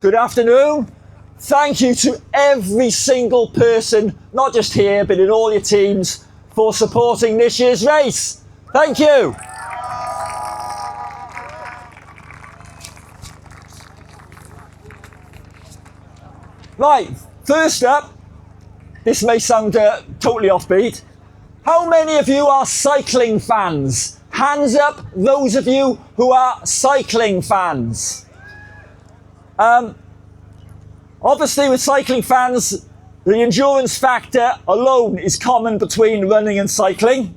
Good afternoon. Thank you to every single person, not just here, but in all your teams, for supporting this year's race. Thank you. Right, first up, this may sound totally offbeat. How many of you are cycling fans? Hands up, those of you who are cycling fans. Obviously, with cycling fans, the endurance factor alone is common between running and cycling.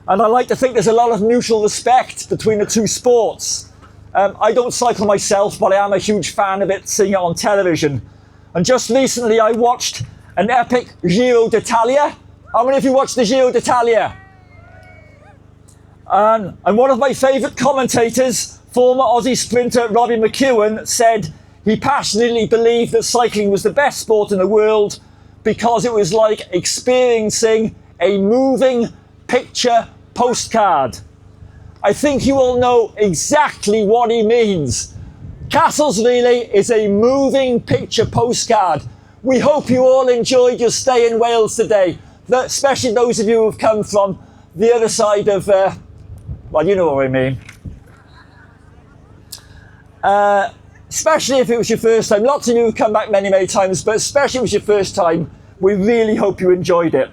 And I like to think there's a lot of mutual respect between the two sports. I don't cycle myself, but I am a huge fan of it, seeing it on television. And just recently, I watched an epic Giro d'Italia. How many of you watched the Giro d'Italia? And one of my favourite commentators, former Aussie sprinter Robbie McEwen, said he passionately believed that cycling was the best sport in the world because it was like experiencing a moving picture postcard. I think you all know exactly what he means. Castles Relay is a moving picture postcard. We hope you all enjoyed your stay in Wales today, especially those of you who've come from the other side of, well, you know what I mean. Especially if it was your first time. Lots of you have come back many, many times, but especially if it was your first time, we really hope you enjoyed it.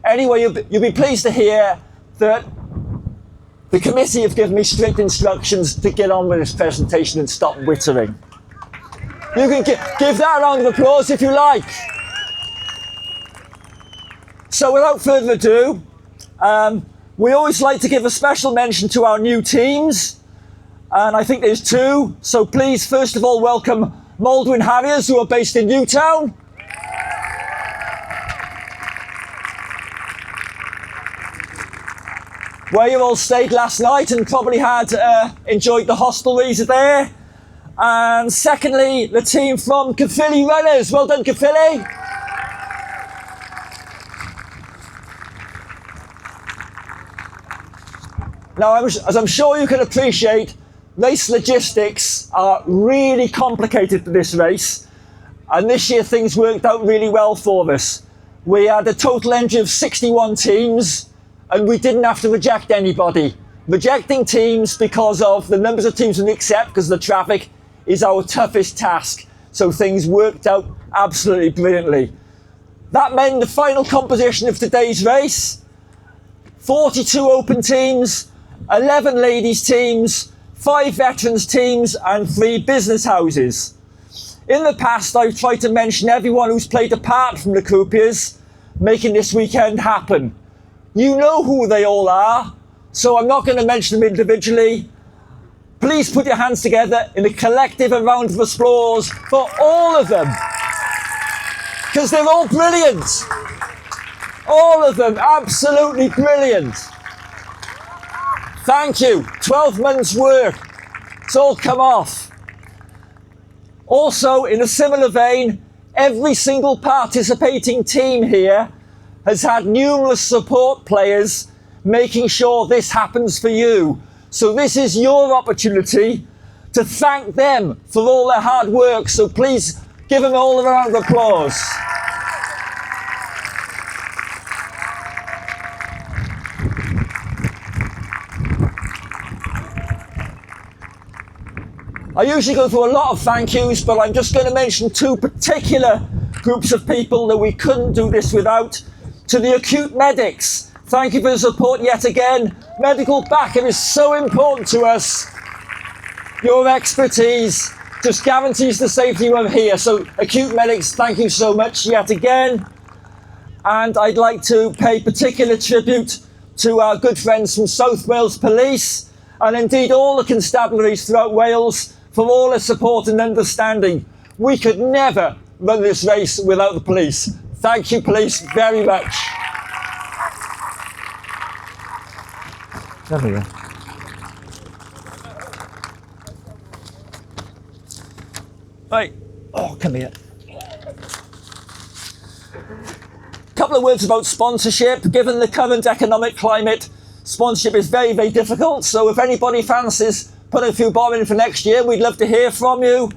Anyway, you'll be pleased to hear that the committee have given me strict instructions to get on with this presentation and stop wittering. You can give that a round of applause if you like. So without further ado, we always like to give a special mention to our new teams. And I think there's two. So please, first of all, welcome Maldwyn Harriers, who are based in Newtown. Where you all stayed last night and probably had enjoyed the hostelries there. And secondly, the team from Caerphilly Runners. Well done, Caerphilly. Now, as I'm sure you can appreciate, race logistics are really complicated for this race. And this year things worked out really well for us. We had a total entry of 61 teams and we didn't have to reject anybody. Rejecting teams because of the numbers of teams we accept because of the traffic is our toughest task. So things worked out absolutely brilliantly. That meant the final composition of today's race: 42 open teams, 11 ladies teams, 5 veterans teams and 3 business houses. In the past, I've tried to mention everyone who's played a part from the Croupiers, making this weekend happen. You know who they all are, so I'm not going to mention them individually. Please put your hands together in a collective round of applause for all of them, because they're all brilliant. All of them, absolutely brilliant. Thank you. 12 months work. It's all come off. Also, in a similar vein, every single participating team here has had numerous support players making sure this happens for you. So this is your opportunity to thank them for all their hard work. So please give them all a round of applause. I usually go through a lot of thank yous, but I'm just going to mention 2 particular groups of people that we couldn't do this without. To the acute medics, thank you for the support yet again. Medical backup is so important to us. Your expertise just guarantees the safety of here. So acute medics, thank you so much yet again. And I'd like to pay particular tribute to our good friends from South Wales Police and indeed all the constabularies throughout Wales for all their support and understanding. We could never run this race without the police. Thank you, police, very much. There we go. Right. Oh, come here. Couple of words about sponsorship. Given the current economic climate, sponsorship is very, very difficult. So if anybody fancies putting a few bob in for next year, we'd love to hear from you.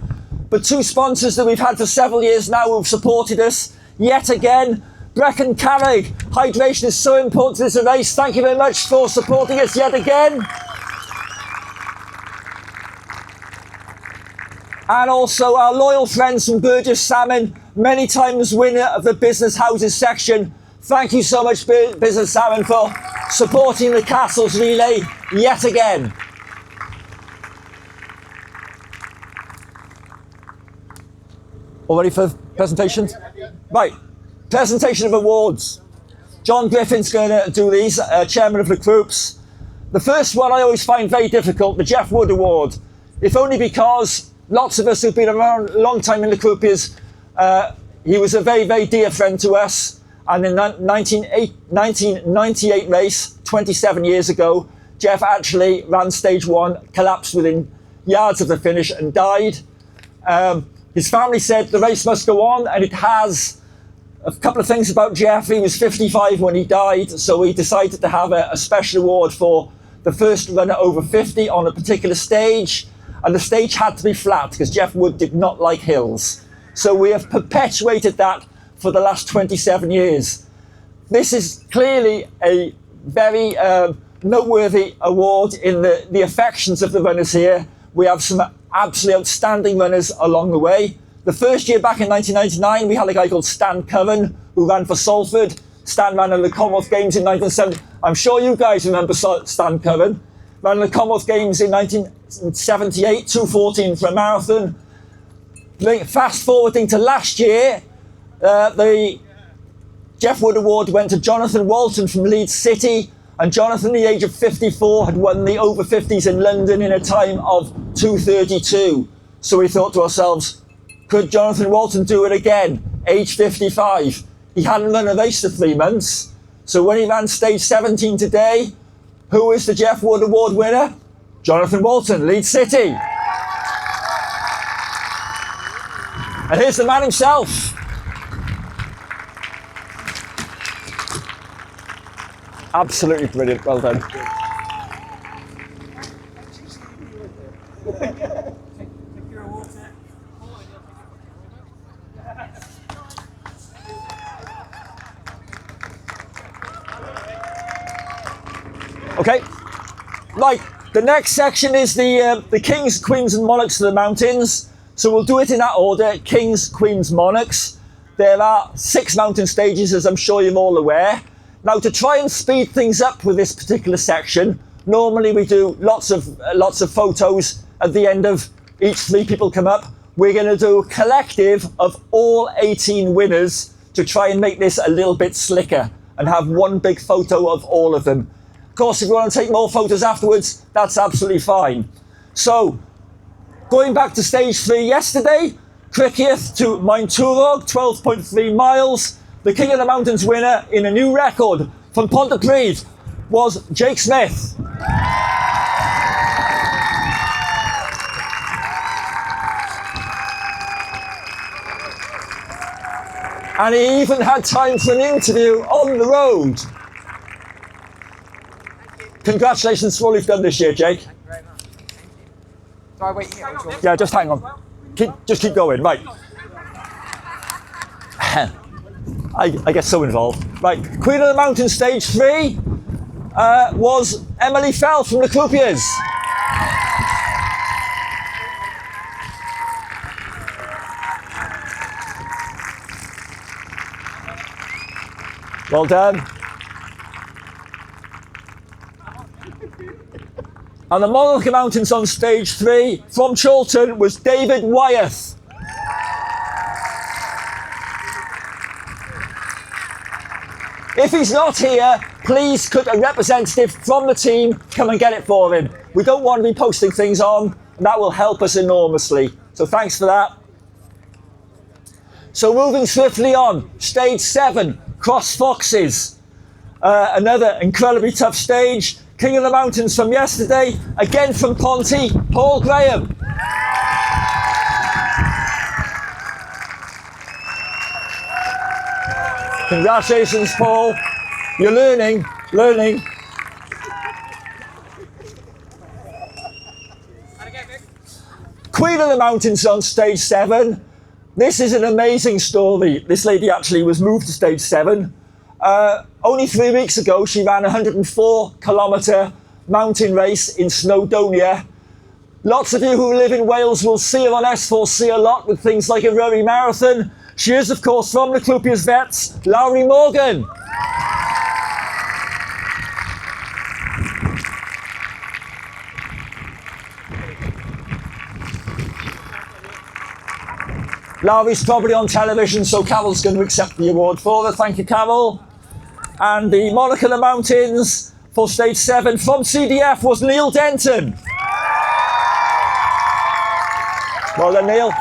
but two sponsors that we've had for several years now who've supported us yet again. Brecon Carrig, hydration is so important to this race. Thank you very much for supporting us yet again. And also our loyal friends from Burgess Salmon, many times winner of the Business Houses section. Thank you so much, Business Salmon, for supporting the Castles Relay yet again. All ready for presentations? Right, presentation of awards. John Griffin's going to do these, chairman of the Croups. The first one I always find very difficult, the Jeff Wood Award, if only because lots of us who've been around a long time in the Croupiers, he was a very, very dear friend to us. And in the 1998 race, 27 years ago, Jeff actually ran stage one, collapsed within yards of the finish and died. His family said the race must go on, and it has. A couple of things about Jeff. He was 55 when he died, so we decided to have a special award for the first runner over 50 on a particular stage. And the stage had to be flat because Jeff Wood did not like hills. So we have perpetuated that for the last 27 years. This is clearly a very noteworthy award in the affections of the runners here. We have some absolutely outstanding runners along the way. The first year back in 1999, we had a guy called Stan Curran who ran for Salford. Stan ran in the Commonwealth Games in 1970. I'm sure you guys remember Stan Curran. Ran the Commonwealth Games in 1978, 2:14 for a marathon. Fast forwarding to last year, the Jeff Wood Award went to Jonathan Walton from Leeds City, and Jonathan, at the age of 54, had won the over 50s in London in a time of 2:32. So we thought to ourselves, could Jonathan Walton do it again, age 55? He hadn't run a race for 3 months. So when he ran stage 17 today, who is the Jeff Wood Award winner? Jonathan Walton, Leeds City. And here's the man himself. Absolutely brilliant, well done. Okay, right, the next section is the Kings, Queens and Monarchs of the Mountains. So we'll do it in that order, Kings, Queens, Monarchs. There are 6 mountain stages, as I'm sure you're all aware. Now, to try and speed things up with this particular section, normally we do lots of photos at the end of each 3 people come up. We're going to do a collective of all 18 winners to try and make this a little bit slicker and have one big photo of all of them. Of course, if you want to take more photos afterwards, that's absolutely fine. So, going back to stage 3 yesterday, Criccieth to Maentwrog, 12.3 miles. The King of the Mountains winner in a new record from Pontypridd was Jake Smith. And he even had time for an interview on the road. Congratulations for all you've done this year, Jake. Thank you very much. Do I wait here? Yeah, just hang on. Just keep going, right. I get so involved. Right, Queen of the Mountain stage 3 was Emily Fell from the Croupiers. Well done. And the Monarch Mountains on stage 3 from Chorlton was David Wyeth. If he's not here, please could a representative from the team come and get it for him. We don't want to be posting things on, and that will help us enormously. So thanks for that. So moving swiftly on, stage 7, Cross Foxes. Another incredibly tough stage. King of the Mountains from yesterday, again from Ponty, Paul Graham. Congratulations, Paul. You're learning. Queen Queen of the Mountains on stage 7. This is an amazing story. This lady actually was moved to stage 7. Only 3 weeks ago, she ran a 104-kilometre mountain race in Snowdonia. Lots of you who live in Wales will see her on S4C a lot with things like a Rurry Marathon. She is, of course, from the Croupiers Vets, Lowry Morgan. Lowry's probably on television, so Carol's going to accept the award for her. Thank you, Carol. And the Monarch of the Mountains for stage 7 from CDF was Neil Denton. Well done, Neil.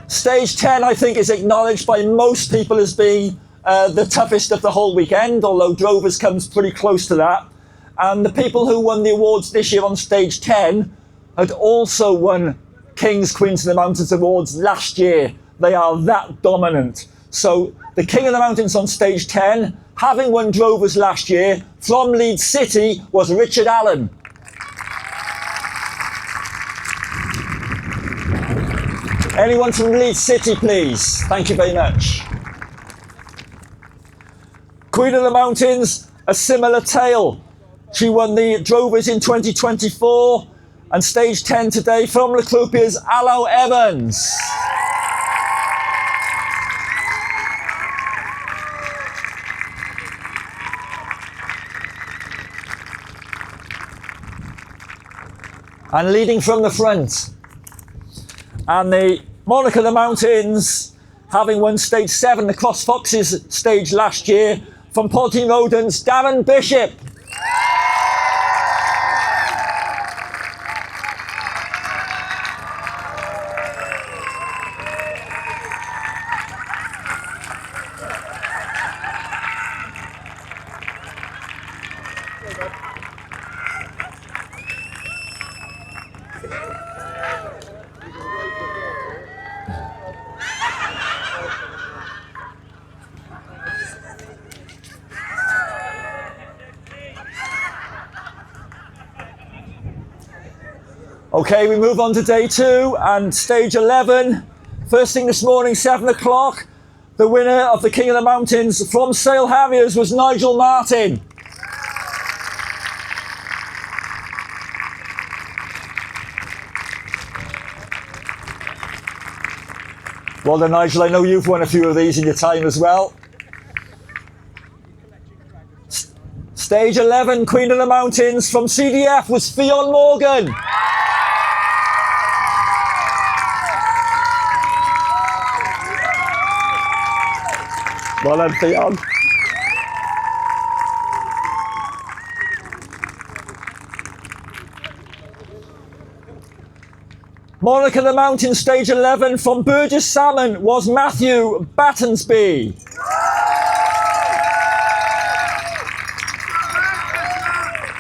Stage 10, I think, is acknowledged by most people as being the toughest of the whole weekend, although Drovers comes pretty close to that. And the people who won the awards this year on stage 10 had also won Kings, Queens of the Mountains awards last year. They are that dominant. So the King of the Mountains on stage 10, having won Drovers last year, from Leeds City, was Richard Allen. Anyone from Leeds City, please? Thank you very much. Queen of the Mountains, a similar tale. She won the Drovers in 2024, and stage 10 today from the Croupiers, Allo Evans. And leading from the front. And the Monarch of the Mountains, having won stage 7, the Cross Foxes stage last year, from Ponty Rodents, Darren Bishop. Okay, we move on to day 2 and stage 11. First thing this morning, 7 o'clock, the winner of the King of the Mountains from Sale Harriers was Nigel Martin. Well done, Nigel. I know you've won a few of these in your time as well. Stage 11, Queen of the Mountains from CDF was Fionn Morgan. Well done, Fionn. Monarch of the Mountain, stage 11 from Burgess Salmon was Matthew Battensby.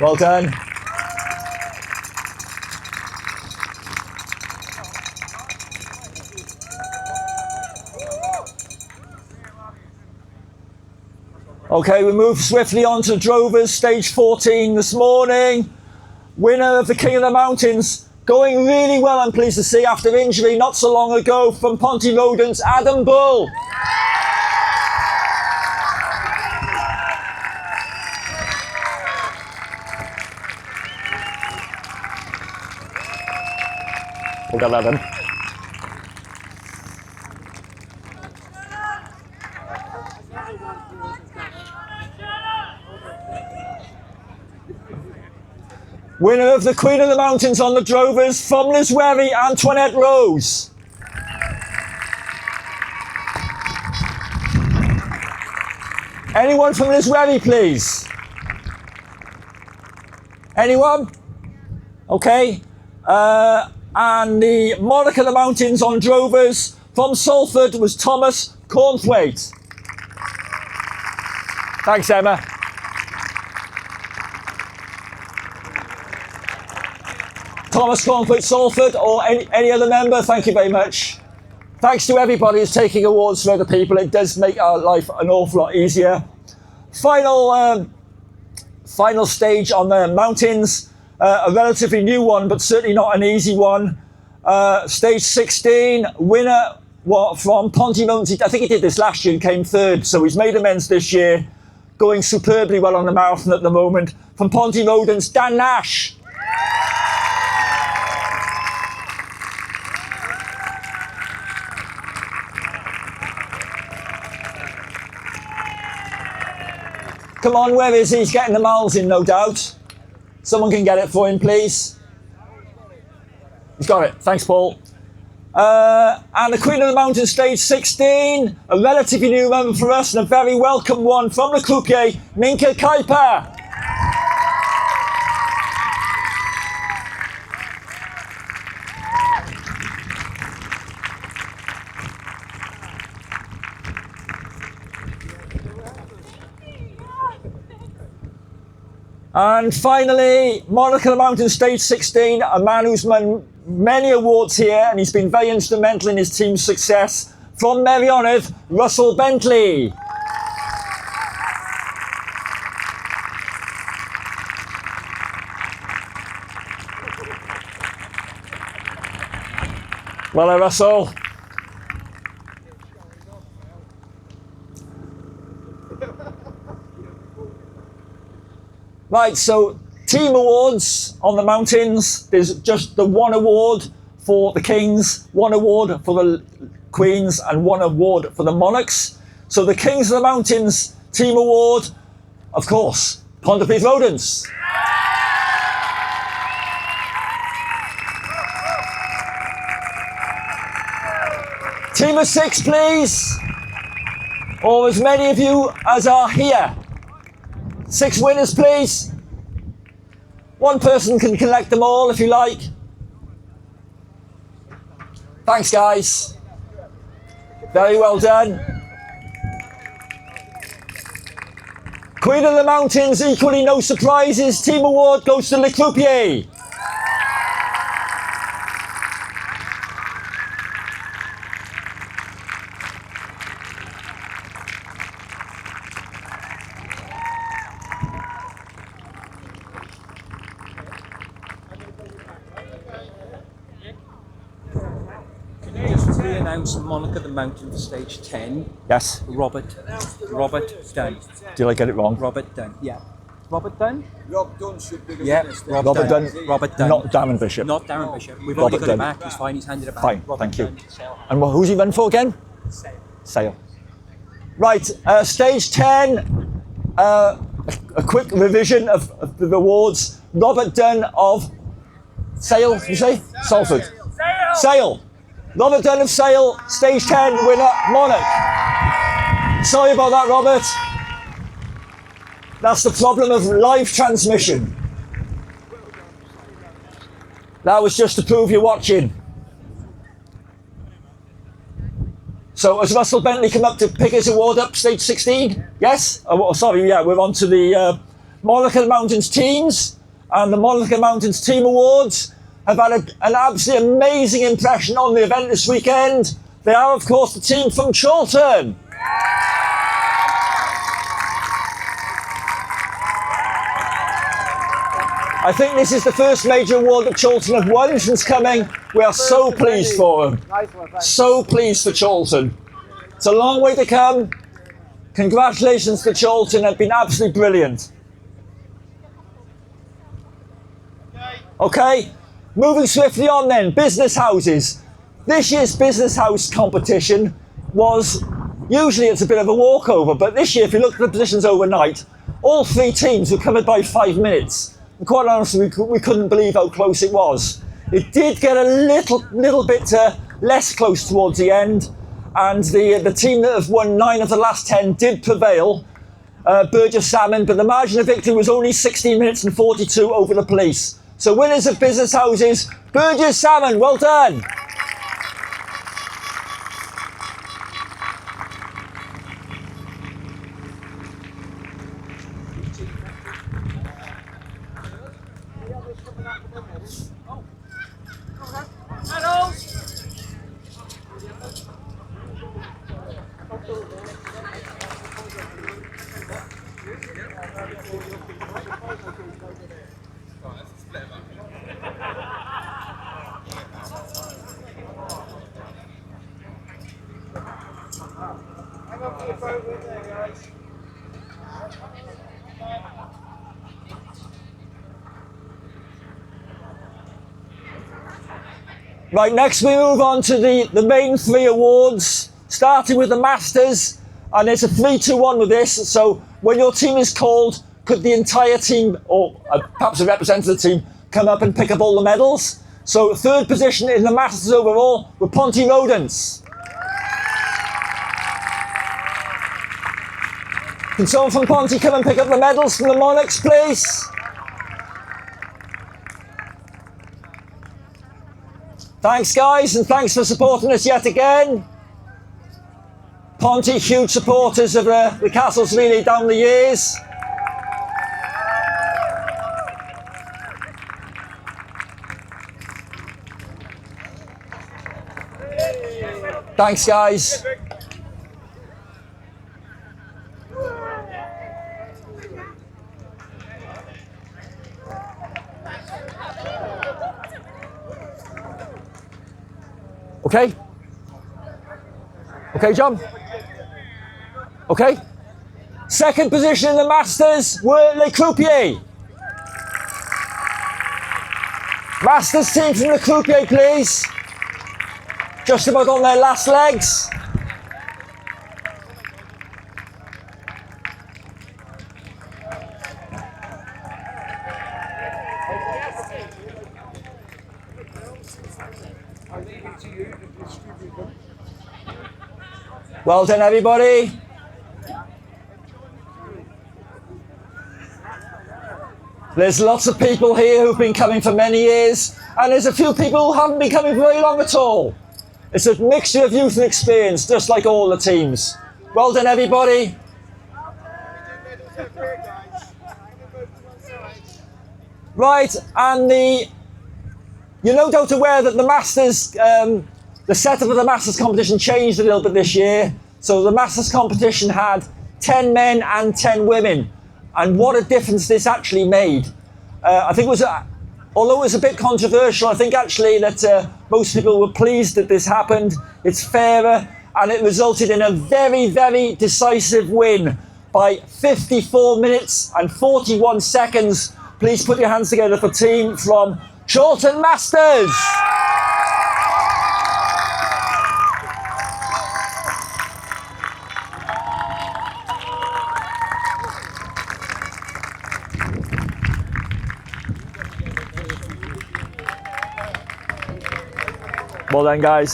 Well done. Okay, we move swiftly on to Drovers, stage 14 this morning. Winner of the King of the Mountains, going really well, I'm pleased to see, after injury not so long ago, from Ponty Rodents, Adam Bull. We'll get that in. Winner of the Queen of the Mountains on the Drovers from Liswerry, Antoinette Rose. Anyone from Liswerry, please? Anyone? Okay. And the Monarch of the Mountains on Drovers from Salford was Thomas Cornthwaite. Thanks, Emma. Thomas Cornthwaite, Salford, or any other member, thank you very much. Thanks to everybody who's taking awards for other people. It does make our life an awful lot easier. Final stage on the mountains, a relatively new one, but certainly not an easy one. Stage 16, winner from Pontymountain. I think he did this last year and came third, so he's made amends this year. Going superbly well on the marathon at the moment. From Pontymountain's Dan Nash. Come on, where is he? He's getting the miles in, no doubt. Someone can get it for him, please. He's got it. Thanks, Paul. And the Queen of the Mountain, stage 16, a relatively new member for us and a very welcome one from the Croupier, Ninka Kuiper. And finally, Monarch of the Mountain, stage 16, a man who's won many awards here and he's been very instrumental in his team's success. From Merioneth, Russell Bentley. Well, Russell. Right, so team awards on the mountains. There's just the one award for the Kings, one award for the Queens, and one award for the Monarchs. So the Kings of the Mountains team award, of course, Pontypridd Rodents. Team of 6, please. Or as many of you as are here. 6 winners, please. One person can collect them all if you like. Thanks, guys. Very well done. Queen of the Mountains, equally no surprises. Team award goes to Le Croupier. Announce Monarch of the Mountain for stage 10. Yes. Robert Dunn. Did I get it wrong? Robert Dunn, yeah. Robert Dunn? Rob Dunn should be the Yeah, winner. Robert Dunn. Robert Dunn. Not Darren Bishop. Not Darren Bishop. We've Robert already got Dunn. it back. He's fine. He's handed it back. Fine, Robert thank you. Dunn, Sale. And who's he run for again? Sale. Right, stage 10, a quick revision of the awards. Robert Dunn of Sale, did you say? Salford. Sale. Robert Dunn of Sale, stage 10, winner, Monarch. Sorry about that, Robert. That's the problem of live transmission. That was just to prove you're watching. So has Russell Bentley come up to pick his award up, stage 16? Yes? Oh, sorry, yeah, we're on to the Monarch of the Mountains teams. And the Monarch of the Mountains team awards have had an absolutely amazing impression on the event this weekend. They are, of course, the team from Chorlton. I think this is the first major award that Chorlton have won since coming. We are so pleased for them. So pleased for Chorlton. It's a long way to come. Congratulations to Chorlton, they've been absolutely brilliant. Okay, moving swiftly on then, business houses. This year's business house competition was, usually it's a bit of a walkover, but this year, if you look at the positions overnight, all 3 teams were covered by 5 minutes. And quite honestly, we couldn't believe how close it was. It did get a little bit less close towards the end, and the team that have won 9 of the last 10 did prevail, Burgess Salmon, but the margin of victory was only 16 minutes and 42 over the police. So winners of business houses, Burgess Salmon, well done. Right, next we move on to the main 3 awards, starting with the Masters, and it's a 3-2-1 with this, so when your team is called, could the entire team, or perhaps a representative team, come up and pick up all the medals? So 3rd position in the Masters overall with Ponty Rodents. Can someone from Ponty come and pick up the medals from the Monarchs, please? Thanks, guys, and thanks for supporting us yet again. Ponty, huge supporters of the Castles Relay down the years. Thanks, guys. Okay? Okay, John? Okay? 2nd position in the Masters were Les Croupiers. Masters team from the Croupiers, please. Just about on their last legs. Well done, everybody. There's lots of people here who've been coming for many years, and there's a few people who haven't been coming for very long at all. It's a mixture of youth and experience, just like all the teams. Well done, everybody. Right, and you're no doubt aware that the Masters, the setup of the Masters competition changed a little bit this year. So the Masters competition had 10 men and 10 women. And what a difference this actually made. I think it was, although it was a bit controversial, I think actually that most people were pleased that this happened. It's fairer, and it resulted in a very, very decisive win by 54 minutes and 41 seconds. Please put your hands together for team from Chorlton Masters. Well done, guys.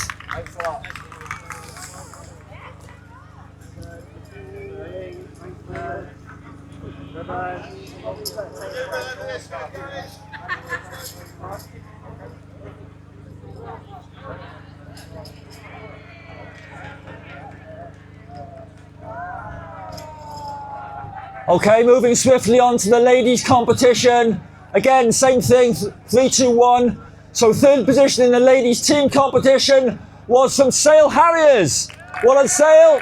Okay, moving swiftly on to the ladies' competition. Again, same thing, 3, 2, 1. So 3rd position in the ladies' team competition was from Sale Harriers. Well done, Sale.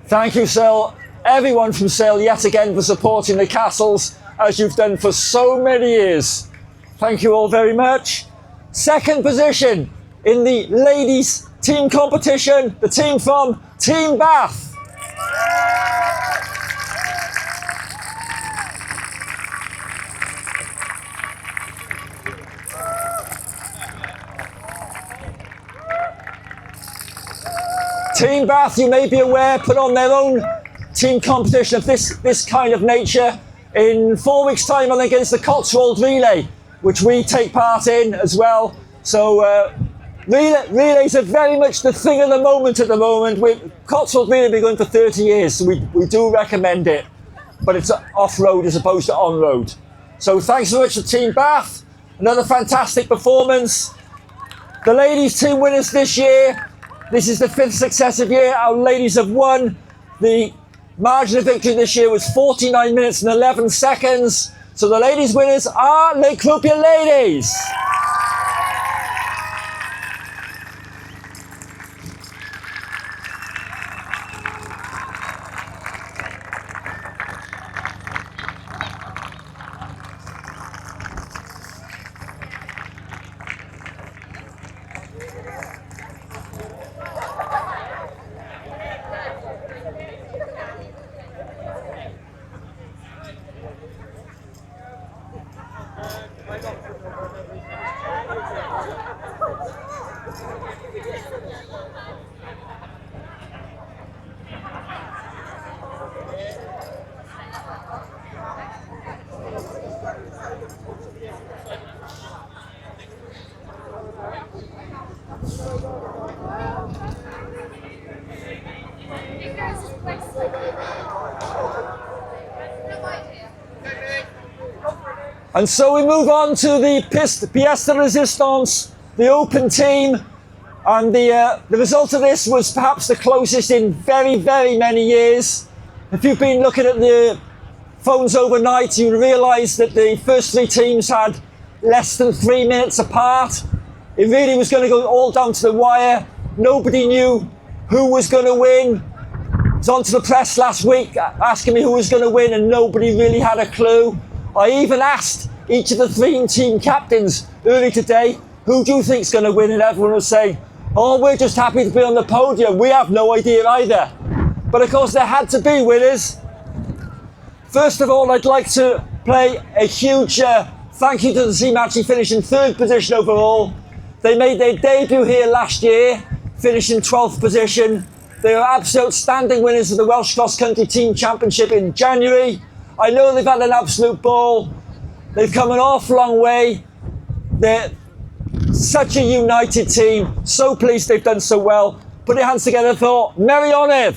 Thank you, Sale. Everyone from Sale yet again for supporting the Castles as you've done for so many years. Thank you all very much. 2nd position in the ladies team competition, the team from Team Bath. Team Bath, you may be aware, put on their own team competition of this kind of nature in 4 weeks' time, I think, against the Cotswold Relay, which we take part in as well. So relays are very much the thing of the moment at the moment. Cotswold Relay have been going for 30 years, so we do recommend it, but it's off-road as opposed to on-road. So thanks so much to Team Bath. Another fantastic performance. The ladies' team winners this year. This is the 5th successive year our ladies have won. The margin of victory this year was 49 minutes and 11 seconds. So the ladies' winners are Les Croupiers Ladies. And so we move on to the pièce de résistance, the open team. And the result of this was perhaps the closest in very, very many years. If you've been looking at the phones overnight, you realise that the first three teams had less than 3 minutes apart. It really was going to go all down to the wire. Nobody knew who was going to win. I was on to the press last week asking me who was going to win, and nobody really had a clue. I even asked each of the three team captains early today, who do you think's going to win? And everyone was saying, oh, we're just happy to be on the podium. We have no idea either. But of course there had to be winners. First of all, I'd like to play a huge thank you to the team actually finishing third position overall. They made their debut here last year, finishing 12th position. They are absolute standing winners of the Welsh Cross Country Team Championship in January. I know they've had an absolute ball. They've come an awful long way. They're such a united team. So pleased they've done so well. Put your hands together for Meirionydd.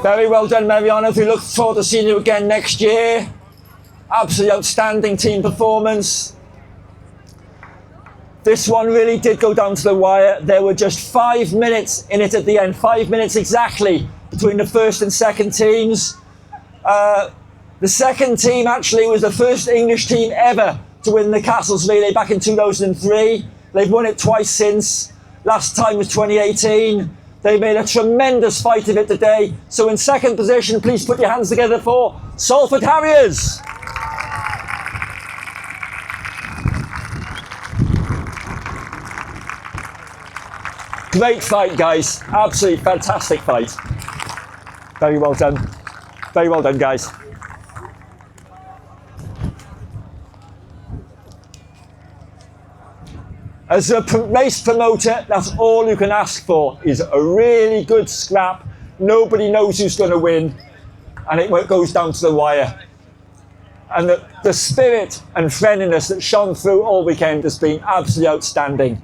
Very well done, Meirionydd. We look forward to seeing you again next year. Absolutely outstanding team performance. This one really did go down to the wire. There were just 5 minutes in it at the end, 5 minutes exactly between the first and second teams. The second team actually was the first English team ever to win the Castles Relay back in 2003. They've won it twice since. Last time was 2018. They made a tremendous fight of it today. So in second position, please put your hands together for Salford Harriers. Great fight, guys. Absolutely fantastic fight. Very well done. Very well done, guys. As a race promoter, that's all you can ask for, is a really good scrap. Nobody knows who's going to win, and it goes down to the wire. And the spirit and friendliness that shone through all weekend has been absolutely outstanding.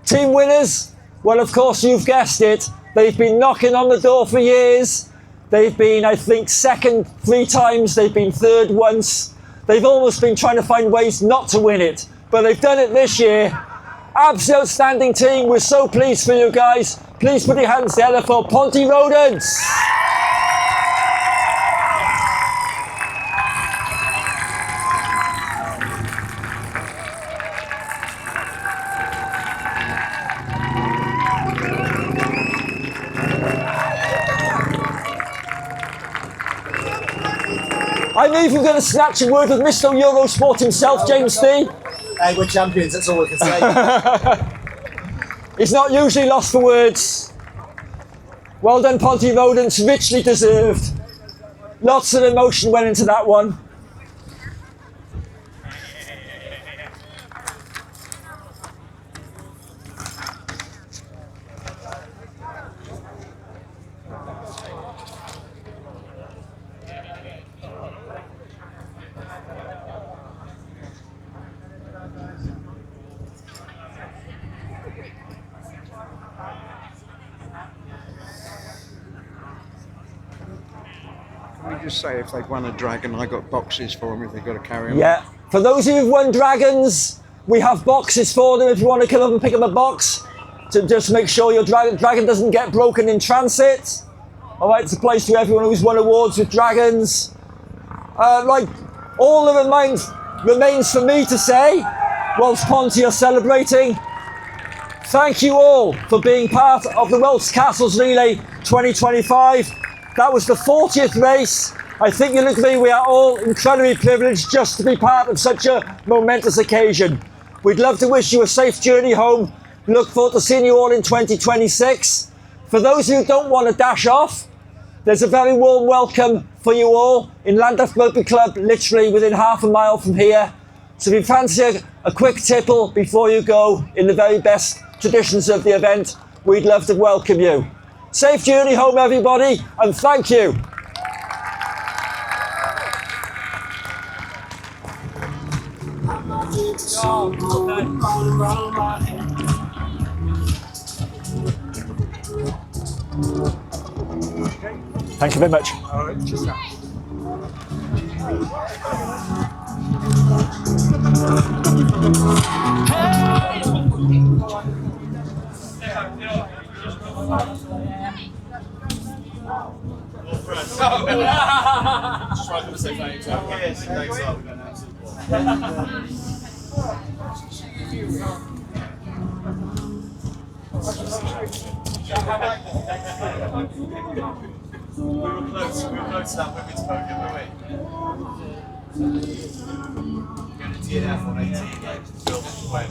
Team winners, well, of course, you've guessed it. They've been knocking on the door for years. They've been, I think, second 3 times. They've been third once. They've almost been trying to find ways not to win it. But they've done it this year. Absolute outstanding team. We're so pleased for you guys. Please put your hands together for Ponty Rodents. I'm even going to snatch a word with Mr. Eurosport himself, James D. Hey, we're champions, that's all we can say. He's not usually lost for words. Well done, Ponty Rodents, richly deserved. Lots of emotion went into that one. Can we just say if they've won a dragon, I got boxes for them if they've got to carry them? Yeah. For those of you who've won dragons, we have boxes for them if you want to come up and pick up a box to just make sure your dragon doesn't get broken in transit. All right, it's a place to everyone who's won awards with dragons. Like, all that remains for me to say, whilst Ponty are celebrating, thank you all for being part of the Welsh Castles Relay 2025. That was the 40th race. I think you'll agree we are all incredibly privileged just to be part of such a momentous occasion. We'd love to wish you a safe journey home. Look forward to seeing you all in 2026. For those who don't want to dash off, there's a very warm welcome for you all in Llandaff Rugby Club, literally within half a mile from here. So if you fancy a quick tipple before you go, in the very best traditions of the event, we'd love to welcome you. Safe journey home, everybody, and thank you. Thank you very much. We were close to that women's podium, weren't we? Going to DNF on 18, like, build it away.